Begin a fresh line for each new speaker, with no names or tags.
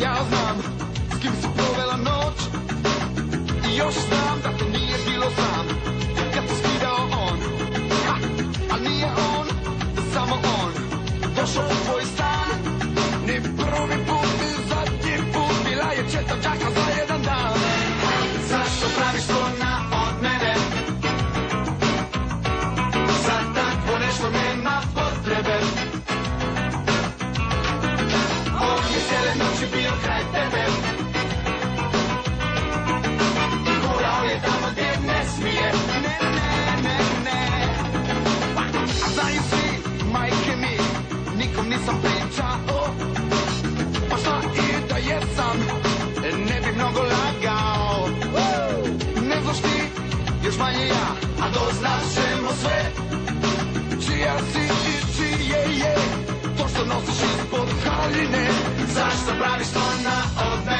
ja znam s kim si provela noć. I još znam da to nije bilo sam kad te skidao on. Ha, a nije on, samo on došao u tvoj stan. Ni prvi put, ni zadnji put, bila je četav džaka za jedan dan. Zašto praviš to od mene? Za takvo nešto nema potrebe. On je cijele noći bio kraj tebe i gurao je tamo gdje ne smije. Ne, ne, ne, ne. A znaju svi, majke mi, nikom nisam pričao. Pa šta i da jesam, ne bi mnogo lagao. Ne znaš ti, još manje ja, a doznat ćemo sve. Čija si i čije je to što nosiš ispod haljine. Zašto praviš to od mene?